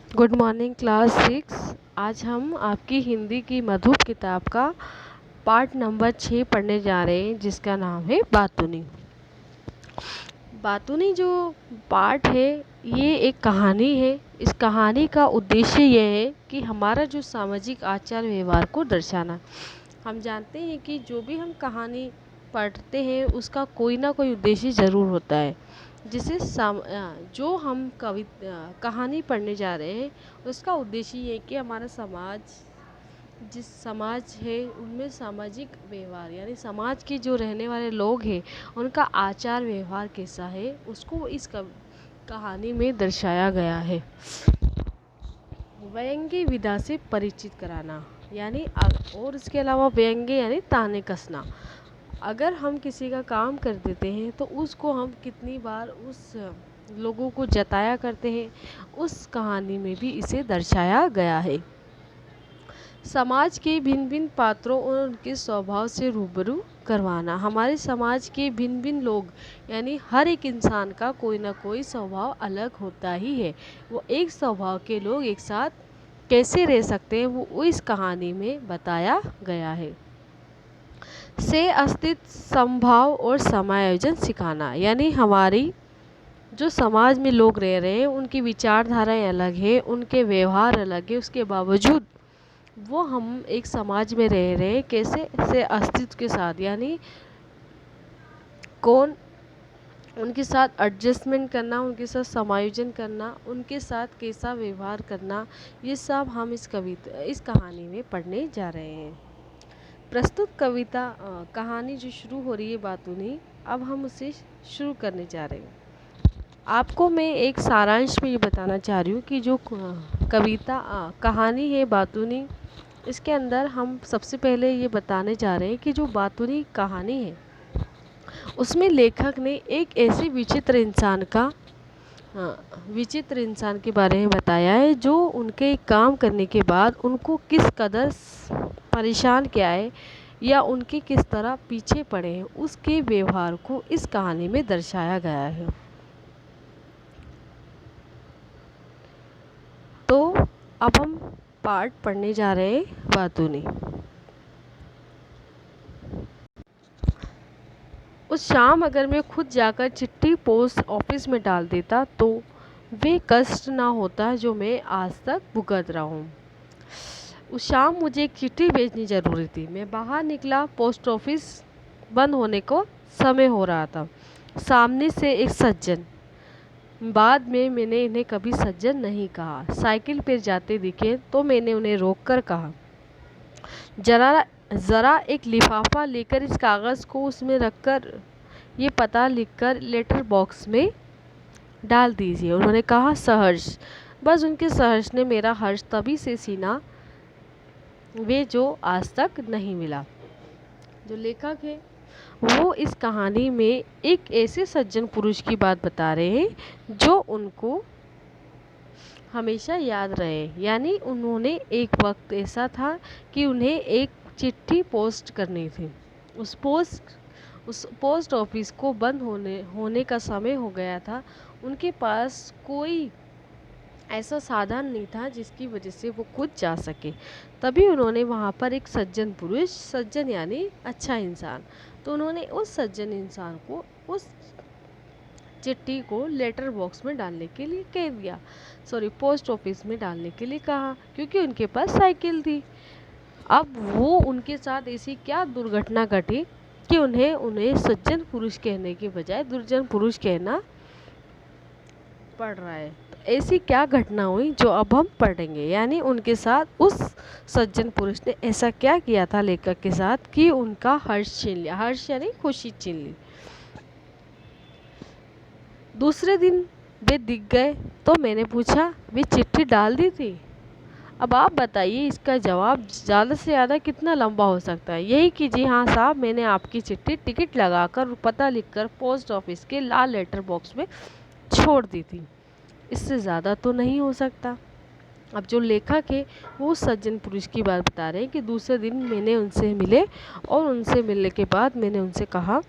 Good morning class 6। आज हम आपकी हिंदी की मधुर किताब का पार्ट नंबर 6 पढ़ने जा रहे हैं, जिसका नाम है बातूनी। बातूनी जो पार्ट है ये एक कहानी है। इस कहानी का उद्देश्य यह है कि हमारा जो सामाजिक आचार व्यवहार को दर्शाना। हम जानते हैं कि जो भी हम कहानी पढ़ते हैं उसका कोई ना कोई उद्देश्य ज़रूर होता है। जिसे जो हम कहानी पढ़ने जा रहे हैं उसका उद्देश्य ये है कि हमारा समाज, जिस समाज है उनमें सामाजिक व्यवहार यानी समाज के जो रहने वाले लोग हैं उनका आचार व्यवहार कैसा है उसको इस कहानी में दर्शाया गया है। व्यंग्य विधा से परिचित कराना यानी और इसके अलावा व्यंग्य यानी ताने कसना। अगर हम किसी का काम कर देते हैं तो उसको हम कितनी बार उस लोगों को जताया करते हैं, उस कहानी में भी इसे दर्शाया गया है। समाज के भिन्न भिन्न पात्रों और उनके स्वभाव से रूबरू करवाना। हमारे समाज के भिन्न भिन्न लोग यानी हर एक इंसान का कोई ना कोई स्वभाव अलग होता ही है। वो एक स्वभाव के लोग एक साथ कैसे रह सकते हैं वो इस कहानी में बताया गया है। से अस्तित्व, संभाव और समायोजन सिखाना यानी हमारी जो समाज में लोग रह रहे हैं उनकी विचारधाराएं अलग है, उनके व्यवहार अलग है, उसके बावजूद वो हम एक समाज में रह रहे हैं कैसे से अस्तित्व के साथ, यानी कौन उनके साथ एडजस्टमेंट करना, उनके साथ समायोजन करना, उनके साथ कैसा व्यवहार करना, ये सब हम इस कहानी में पढ़ने जा रहे हैं। प्रस्तुत कहानी जो शुरू हो रही है बातूनी, अब हम उसे शुरू करने जा रहे हैं। आपको मैं एक सारांश में ये बताना चाह रही हूँ कि जो कहानी है बातूनी, इसके अंदर हम सबसे पहले ये बताने जा रहे हैं कि जो बातूनी कहानी है उसमें लेखक ने एक ऐसे विचित्र इंसान के बारे में बताया है जो उनके काम करने के बाद उनको किस कदर परेशान किया है या उनके किस तरह पीछे पड़े हैं, उसके व्यवहार को इस कहानी में दर्शाया गया है। तो अब हम पार्ट पढ़ने जा रहे हैं बातूनी। उस शाम अगर मैं खुद जाकर चिट्ठी पोस्ट ऑफिस में डाल देता तो वे कष्ट ना होता जो मैं आज तक भुगत रहा हूँ। उस शाम मुझे एक चिट्ठी भेजनी ज़रूरी थी। मैं बाहर निकला, पोस्ट ऑफिस बंद होने को समय हो रहा था। सामने से एक सज्जन, बाद में मैंने इन्हें कभी सज्जन नहीं कहा, साइकिल पर जाते दिखे तो मैंने उन्हें रोककर कहा, ज़रा एक लिफाफा लेकर इस कागज़ को उसमें रखकर ये पता लिखकर लेटर बॉक्स में डाल दीजिए। उन्होंने कहा, सहर्ष। बस उनके सहर्ष ने मेरा हर्ष तभी से सीना वे जो आज तक नहीं मिला। जो लेखक है वो इस कहानी में एक ऐसे सज्जन पुरुष की बात बता रहे हैं जो उनको हमेशा याद रहे। यानी उन्होंने एक वक्त ऐसा था कि उन्हें एक चिट्ठी पोस्ट करनी थी। उस पोस्ट ऑफिस को बंद होने का समय हो गया था। उनके पास कोई ऐसा साधन नहीं था जिसकी वजह से वो खुद जा सके। तभी उन्होंने वहाँ पर एक सज्जन पुरुष, सज्जन यानी अच्छा इंसान, तो उन्होंने उस सज्जन इंसान को उस चिट्ठी को लेटर बॉक्स में डालने के लिए कह दिया, पोस्ट ऑफिस में डालने के लिए कहा, क्योंकि उनके पास साइकिल थी। अब वो उनके साथ ऐसी क्या दुर्घटना घटी कि उन्हें सज्जन पुरुष कहने के बजाय दुर्जन पुरुष कहना पड़ रहा है। तो ऐसी क्या घटना हुई जो अब हम पढ़ेंगे। यानी उनके साथ उस सज्जन पुरुष ने ऐसा क्या किया था लेखक के साथ कि उनका हर्ष छीन लिया। हर्ष यानी खुशी छीन ली। दूसरे दिन वे दिख गए तो मैंने पूछा, वे चिट्ठी डाल दी थी? अब आप बताइए इसका जवाब ज़्यादा से ज़्यादा कितना लंबा हो सकता है। यही कि जी हाँ साहब, मैंने आपकी चिट्ठी टिकट लगाकर पता लिखकर पोस्ट ऑफिस के लाल लेटर बॉक्स में छोड़ दी थी। इससे ज़्यादा तो नहीं हो सकता। अब जो लेखक है वो सज्जन पुरुष की बात बता रहे हैं कि दूसरे दिन मैंने उनसे मिले और उनसे मिलने के बाद मैंने उनसे कहा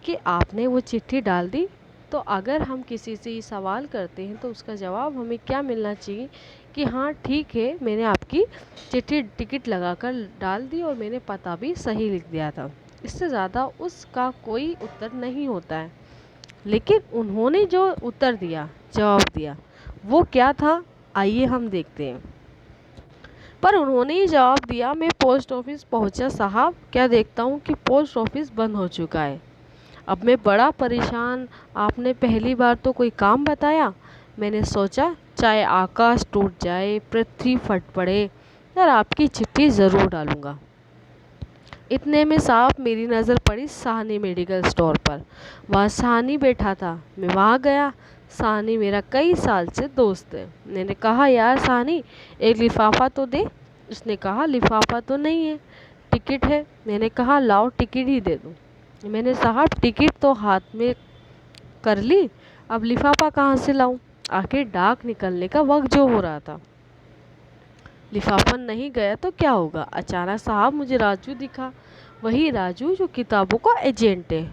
कि आपने वो चिट्ठी डाल दी? तो अगर हम किसी से ये सवाल करते हैं तो उसका जवाब हमें क्या मिलना चाहिए कि हाँ ठीक है, मैंने आपकी चिट्ठी टिकट लगाकर डाल दी और मैंने पता भी सही लिख दिया था। इससे ज़्यादा उसका कोई उत्तर नहीं होता है। लेकिन उन्होंने जो उत्तर दिया, जवाब दिया, वो क्या था, आइए हम देखते हैं। पर उन्होंने ही जवाब दिया, मैं पोस्ट ऑफिस पहुंचा साहब, क्या देखता हूँ कि पोस्ट ऑफिस बंद हो चुका है। अब मैं बड़ा परेशान, आपने पहली बार तो कोई काम बताया। मैंने सोचा चाहे आकाश टूट जाए, पृथ्वी फट पड़े, यार आपकी चिट्ठी ज़रूर डालूंगा। इतने में साहब मेरी नज़र पड़ी साहनी मेडिकल स्टोर पर। वहाँ साहनी बैठा था। मैं वहाँ गया। साहनी मेरा कई साल से दोस्त है। मैंने कहा यार साहनी, एक लिफाफा तो दे। उसने कहा लिफाफा तो नहीं है, टिकट है। मैंने कहा लाओ टिकट ही दे दूँ। मैंने साहब टिकट तो हाथ में कर ली, अब लिफाफा कहाँ से लाऊं? आखिर डाक निकलने का वक्त जो हो रहा था। लिफाफा नहीं गया तो क्या होगा? अचानक साहब मुझे राजू दिखा, वही राजू जो किताबों का एजेंट है।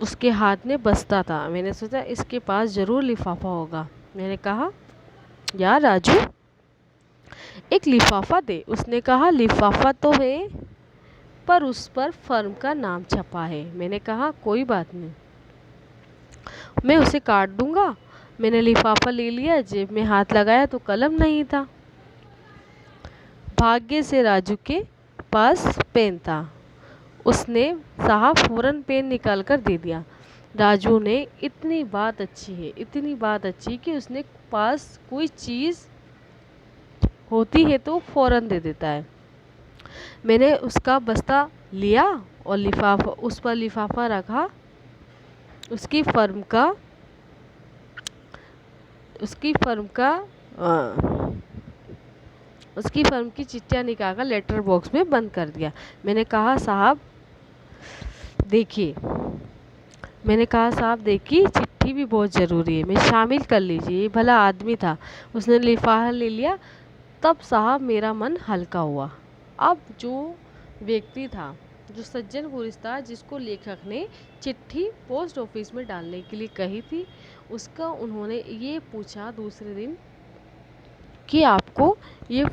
उसके हाथ में बस्ता था। मैंने सोचा इसके पास ज़रूर लिफाफा होगा। मैंने कहा यार राजू, एक लिफाफा दे। उसने कहा लिफाफा तो है, पर उस पर फर्म का नाम छपा है। मैंने कहा कोई बात नहीं, मैं उसे काट दूंगा। मैंने लिफाफा ले लिया, जेब में हाथ लगाया तो कलम नहीं था। भाग्य से राजू के पास पेन था। उसने साहब फ़ौरन पेन निकाल कर दे दिया। राजू ने, इतनी बात अच्छी है, इतनी बात अच्छी कि उसने पास कोई चीज़ होती है तो फ़ौरन दे देता है। मैंने उसका बस्ता लिया और लिफाफा, उस पर लिफाफा रखा। उसकी फर्म का उसकी फर्म का उसकी फर्म की चिट्ठियाँ निकालकर लेटर बॉक्स में बंद कर दिया। मैंने कहा साहब देखिए, चिट्ठी भी बहुत ज़रूरी है, मैं शामिल कर लीजिए। ये भला आदमी था, उसने लिफाफा ले लिया। तब साहब मेरा मन हल्का हुआ। अब जो व्यक्ति था, जो सज्जन पुरुष था, जिसको लेखक ने चिट्ठी पोस्ट ऑफिस में डालने के लिए कही थी, उसका उन्होंने ये पूछा दूसरे दिन कि आपको ये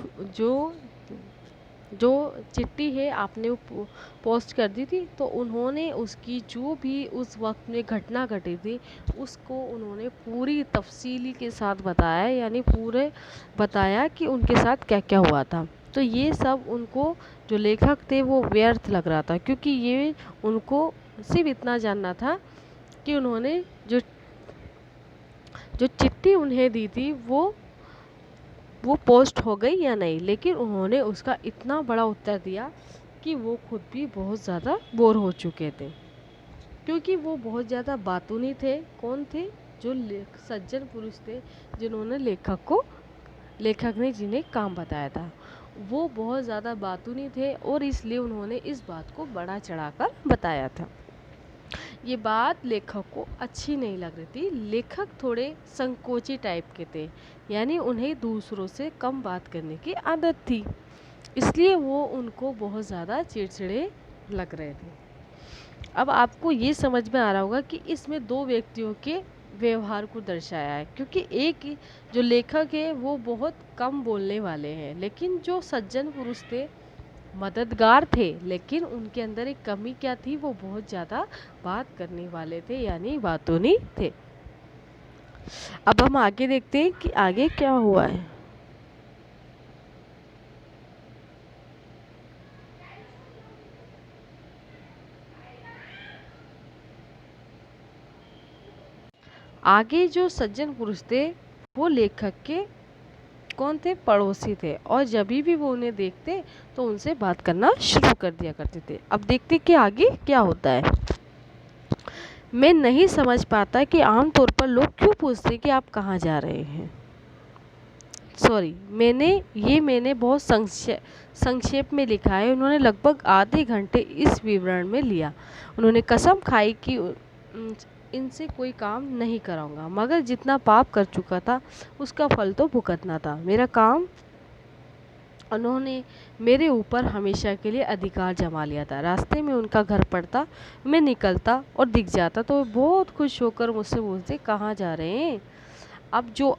जो चिट्ठी है आपने वो पोस्ट कर दी थी। तो उन्होंने उसकी जो भी उस वक्त में घटना घटी थी उसको उन्होंने पूरी तफसीली के साथ बताया, यानी पूरे बताया कि उनके साथ क्या क्या हुआ था। तो ये सब उनको, जो लेखक थे, वो व्यर्थ लग रहा था, क्योंकि ये उनको सिर्फ इतना जानना था कि उन्होंने जो जो चिट्ठी उन्हें दी थी वो पोस्ट हो गई या नहीं। लेकिन उन्होंने उसका इतना बड़ा उत्तर दिया कि वो खुद भी बहुत ज़्यादा बोर हो चुके थे, क्योंकि वो बहुत ज़्यादा बातूनी थे। कौन थे? जो सज्जन पुरुष थे, जिन्होंने लेखक ने जिन्हें काम बताया था, वो बहुत ज़्यादा बातूनी थे और इसलिए उन्होंने इस बात को बढ़ा चढ़ाकर बताया था। ये बात लेखक को अच्छी नहीं लग रही थी। लेखक थोड़े संकोची टाइप के थे, यानी उन्हें दूसरों से कम बात करने की आदत थी, इसलिए वो उनको बहुत ज़्यादा चिड़चिड़े लग रहे थे। अब आपको ये समझ में आ रहा होगा कि इसमें दो व्यक्तियों के व्यवहार को दर्शाया है, क्योंकि एक जो लेखक है वो बहुत कम बोलने वाले हैं, लेकिन जो सज्जन पुरुष थे मददगार थे, लेकिन उनके अंदर एक कमी क्या थी, वो बहुत ज़्यादा बात करने वाले थे, यानी बातूनी थे। अब हम आगे देखते हैं कि आगे क्या हुआ है। आगे जो सज्जन पुरुष थे वो लेखक के कौन थे? पड़ोसी थे, और जब भी वो उन्हें देखते तो उनसे बात करना शुरू कर दिया करते थे। अब देखते कि आगे क्या होता है। मैं नहीं समझ पाता कि आमतौर पर लोग क्यों पूछते कि आप कहाँ जा रहे हैं। सॉरी, मैंने बहुत संक्षेप में लिखा है। उन्होंने लगभग आधे घंटे इस विवरण में लिया। उन्होंने कसम खाई कि इनसे कोई काम नहीं कराऊंगा, मगर जितना पाप कर चुका था उसका फल तो भुगतना था। मेरा काम उन्होंने मेरे ऊपर हमेशा के लिए अधिकार जमा लिया था। रास्ते में उनका घर पड़ता, मैं निकलता और दिख जाता तो वे बहुत खुश होकर मुझसे पूछते कहाँ जा रहे हैं। अब जो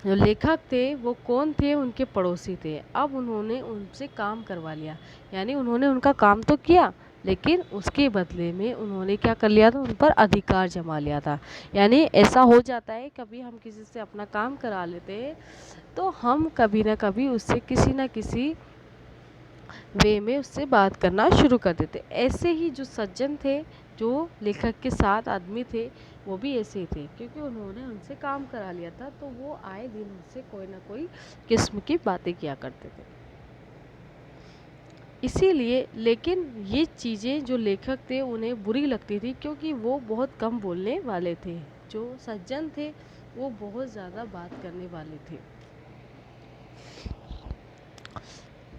जो लेखक थे वो कौन थे, उनके पड़ोसी थे। अब उन्होंने उनसे काम करवा लिया, यानी उन्होंने उनका काम तो किया लेकिन उसके बदले में उन्होंने क्या कर लिया था, उन पर अधिकार जमा लिया था। यानी ऐसा हो जाता है कभी हम किसी से अपना काम करा लेते हैं तो हम कभी ना कभी उससे किसी ना किसी वे में उससे बात करना शुरू कर देते। ऐसे ही जो सज्जन थे, जो लेखक के साथ आदमी थे, वो भी ऐसे ही थे क्योंकि उन्होंने उनसे काम करा लिया था तो वो आए दिन उनसे कोई ना कोई किस्म की बातें किया करते थे। इसीलिए लेकिन ये चीज़ें जो लेखक थे उन्हें बुरी लगती थी क्योंकि वो बहुत कम बोलने वाले थे। जो सज्जन थे वो बहुत ज़्यादा बात करने वाले थे।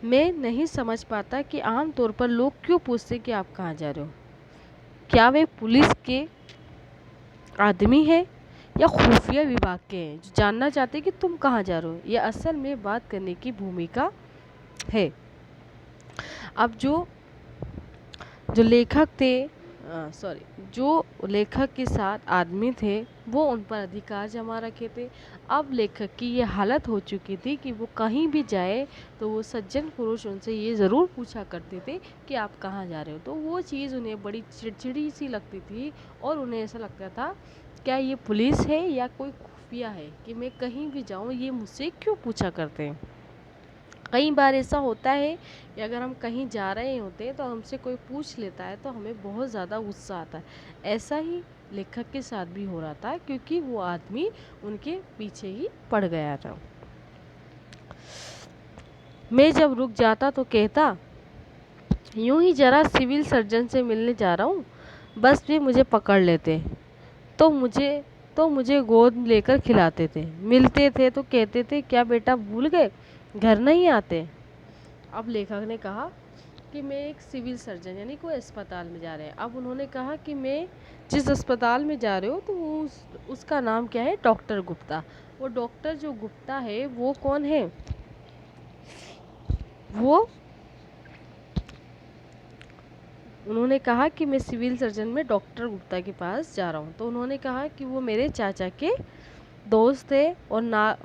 मैं नहीं समझ पाता कि आम तौर पर लोग क्यों पूछते कि आप कहाँ जा रहे हो। क्या वे पुलिस के आदमी हैं या खुफिया विभाग के हैं जो जानना चाहते हैं कि तुम कहाँ जा रहे हो। यह असल में बात करने की भूमिका है। अब जो जो लेखक थे जो लेखक के साथ आदमी थे वो उन पर अधिकार जमा रखे थे। अब लेखक की ये हालत हो चुकी थी कि वो कहीं भी जाए तो वो सज्जन पुरुष उनसे ये ज़रूर पूछा करते थे कि आप कहाँ जा रहे हो। तो वो चीज़ उन्हें बड़ी चिड़चिड़ी सी लगती थी और उन्हें ऐसा लगता था क्या ये पुलिस है या कोई खुफिया है कि मैं कहीं भी जाऊँ ये मुझसे क्यों पूछा करते हैं। कई बार ऐसा होता है कि अगर हम कहीं जा रहे होते हैं तो हमसे कोई पूछ लेता है तो हमें बहुत ज़्यादा गुस्सा आता है। ऐसा ही लेखक के साथ भी हो रहा था क्योंकि वो आदमी उनके पीछे ही पड़ गया था। मैं जब रुक जाता तो कहता यूं ही जरा सिविल सर्जन से मिलने जा रहा हूँ, बस वे मुझे पकड़ लेते तो मुझे गोद लेकर खिलाते थे। मिलते थे तो कहते थे क्या बेटा भूल गए, घर नहीं आते। अब लेखक ने कहा कि मैं एक सिविल सर्जन यानी कोई अस्पताल में जा रहे हैं। अब उन्होंने कहा कि मैं जिस अस्पताल में जा रहे हो तो उसका नाम क्या है, डॉक्टर गुप्ता। वो डॉक्टर जो गुप्ता है वो कौन है, वो उन्होंने कहा कि मैं सिविल सर्जन में डॉक्टर गुप्ता के पास जा रहा हूँ। तो उन्होंने कहा कि वो मेरे चाचा के दोस्त थे और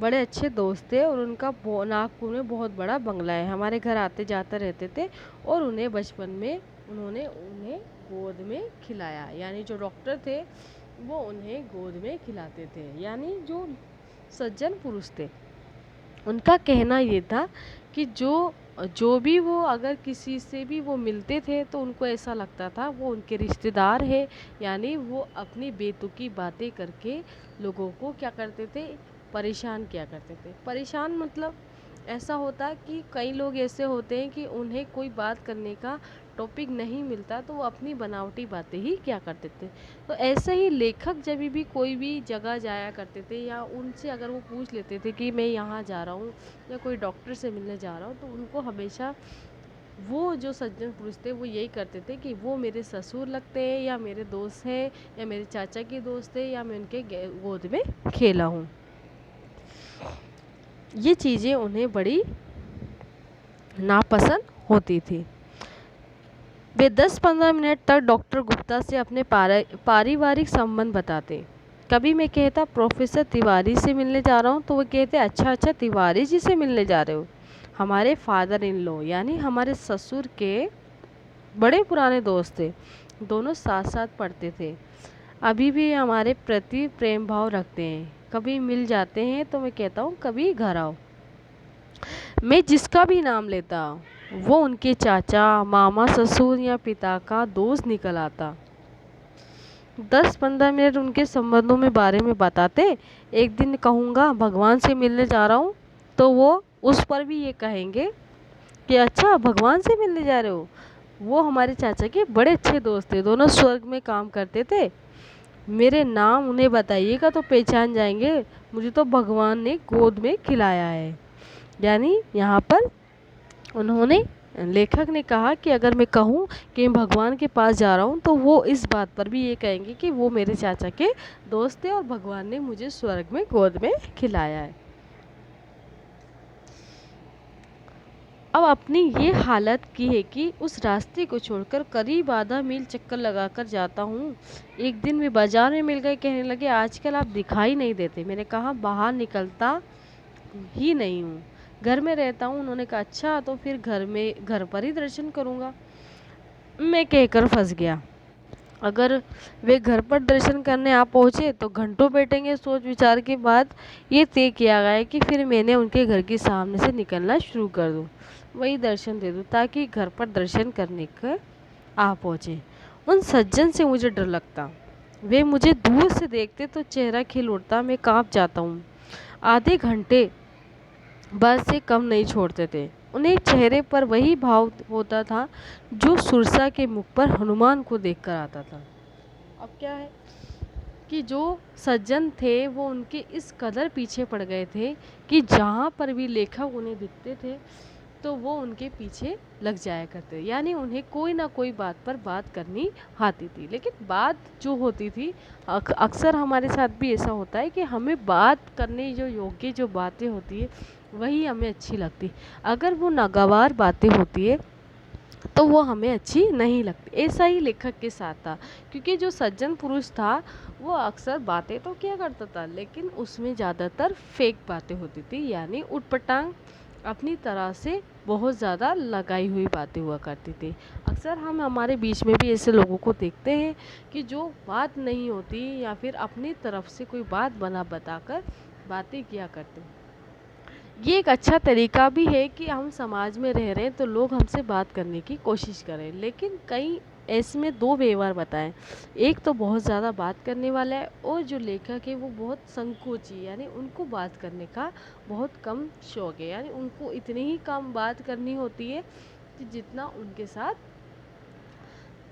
बड़े अच्छे दोस्त थे और उनका नागपुर में बहुत बड़ा बंगला है। हमारे घर आते जाते रहते थे और उन्हें बचपन में उन्हें गोद में खिलाया। यानी जो डॉक्टर थे वो उन्हें गोद में खिलाते थे। यानी जो सज्जन पुरुष थे उनका कहना ये था कि जो भी वो अगर किसी से भी वो मिलते थे तो उनको ऐसा लगता था वो उनके रिश्तेदार है। यानी वो अपनी बेतुकी बातें करके लोगों को क्या करते थे, परेशान किया करते थे। परेशान मतलब ऐसा होता कि कई लोग ऐसे होते हैं कि उन्हें कोई बात करने का टॉपिक नहीं मिलता तो वो अपनी बनावटी बातें ही क्या करते थे। तो ऐसे ही लेखक जब भी कोई भी जगह जाया करते थे या उनसे अगर वो पूछ लेते थे कि मैं यहाँ जा रहा हूँ या कोई डॉक्टर से मिलने जा रहा हूँ तो उनको हमेशा वो जो सज्जन पुरुष थे वो यही करते थे कि वो मेरे ससुर लगते हैं या मेरे दोस्त हैं या मेरे चाचा के दोस्त हैं या मैं उनके गोद में खेला हूँ। ये चीज़ें उन्हें बड़ी नापसंद होती थी। वे 10-15 मिनट तक डॉक्टर गुप्ता से अपने पारिवारिक संबंध बताते। कभी मैं कहता प्रोफेसर तिवारी से मिलने जा रहा हूँ तो वो कहते अच्छा तिवारी जी से मिलने जा रहे हो। हमारे फादर इन लॉ यानी हमारे ससुर के बड़े पुराने दोस्त थे, दोनों साथ साथ पढ़ते थे, अभी भी हमारे प्रति प्रेम भाव रखते हैं। कभी मिल जाते हैं तो मैं कहता हूँ कभी घर आओ। मैं जिसका भी नाम लेता वो उनके चाचा, मामा, ससुर या पिता का दोस्त निकल आता। 10-15 मिनट उनके संबंधों में बारे में बताते। एक दिन कहूँगा भगवान से मिलने जा रहा हूँ तो वो उस पर भी ये कहेंगे कि अच्छा भगवान से मिलने जा रहे हो। वो हमारे चाचा के बड़े अच्छे दोस्त थे, दोनों स्वर्ग में काम करते थे। मेरे नाम उन्हें बताइएगा तो पहचान जाएंगे, मुझे तो भगवान ने गोद में खिलाया है। यानी यहाँ पर उन्होंने लेखक ने कहा कि अगर मैं कहूँ कि मैं भगवान के पास जा रहा हूँ तो वो इस बात पर भी ये कहेंगे कि वो मेरे चाचा के दोस्त थे और भगवान ने मुझे स्वर्ग में गोद में खिलाया है। अब अपनी ये हालत की है कि उस रास्ते को छोड़कर करीब आधा मील चक्कर लगाकर जाता हूँ। एक दिन वे बाजार में मिल गए, कहने लगे आजकल आप दिखाई नहीं देते। मैंने कहा बाहर निकलता ही नहीं हूँ, घर में रहता हूँ। उन्होंने कहा अच्छा, तो फिर घर पर ही दर्शन करूँगा। मैं कहकर फंस गया। अगर वे घर पर दर्शन करने आ पहुँचे तो घंटों बैठेंगे। सोच विचार के बाद ये तय किया गया कि फिर मैंने उनके घर के सामने से निकलना शुरू कर दूँ, वही दर्शन दे दूँ, ताकि घर पर दर्शन करने का आ पहुँचे। उन सज्जन से मुझे डर लगता, वे मुझे दूर से देखते तो चेहरा खिल उठता, मैं काँप जाता हूँ। आधे घंटे बस से कम नहीं छोड़ते थे। उन्हें चेहरे पर वही भाव होता था जो सुरसा के मुख पर हनुमान को देखकर आता था। अब क्या है कि जो सज्जन थे वो उनके इस कदर पीछे पड़ गए थे कि जहाँ पर भी लेखक उन्हें दिखते थे तो वो उनके पीछे लग जाया करते, यानी उन्हें कोई ना कोई बात पर बात करनी आती थी। लेकिन बात जो होती थी, अक्सर हमारे साथ भी ऐसा होता है कि हमें बात करने जो योग्य जो बातें होती है वही हमें अच्छी लगती। अगर वो नागवार बातें होती है तो वो हमें अच्छी नहीं लगती। ऐसा ही लेखक के साथ था, क्योंकि जो सज्जन पुरुष था वो अक्सर बातें तो क्या करता था, लेकिन उसमें ज़्यादातर फेक बातें होती थी, यानी उटपटांग अपनी तरह से बहुत ज़्यादा लगाई हुई बातें हुआ करती थी। अक्सर हम हमारे बीच में भी ऐसे लोगों को देखते हैं कि जो बात नहीं होती या फिर अपनी तरफ से कोई बात बताकर बातें किया करते हैं। ये एक अच्छा तरीका भी है कि हम समाज में रह रहे हैं तो लोग हमसे बात करने की कोशिश करें, लेकिन कई ऐसे में दो व्यवहार बताएं। एक तो बहुत ज़्यादा बात करने वाला है, और जो लेखक है वो बहुत संकोची, यानी उनको बात करने का बहुत कम शौक है, यानी उनको इतनी ही कम बात करनी होती है कि जितना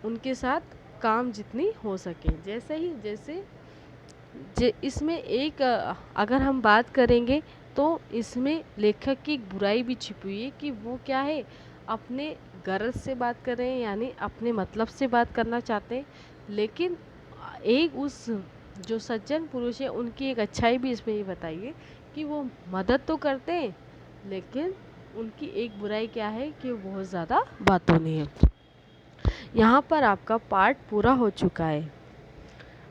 उनके साथ काम जितनी हो सके। इसमें एक अगर हम बात करेंगे तो इसमें लेखक की एक बुराई भी छिपी हुई है कि वो क्या है, अपने गरज से बात कर रहे हैं, यानी अपने मतलब से बात करना चाहते हैं। लेकिन एक उस जो सज्जन पुरुष है उनकी एक अच्छाई भी इसमें ये बताइए कि वो मदद तो करते हैं, लेकिन उनकी एक बुराई क्या है कि वो बहुत ज़्यादा बातूनी है। यहाँ पर आपका पार्ट पूरा हो चुका है।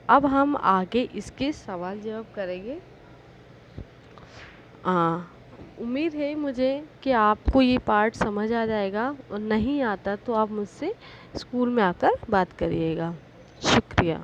अब हम आगे इसके सवाल जवाब करेंगे। उम्मीद है मुझे कि आपको ये पार्ट समझ आ जाएगा, और नहीं आता तो आप मुझसे स्कूल में आकर बात करिएगा। शुक्रिया।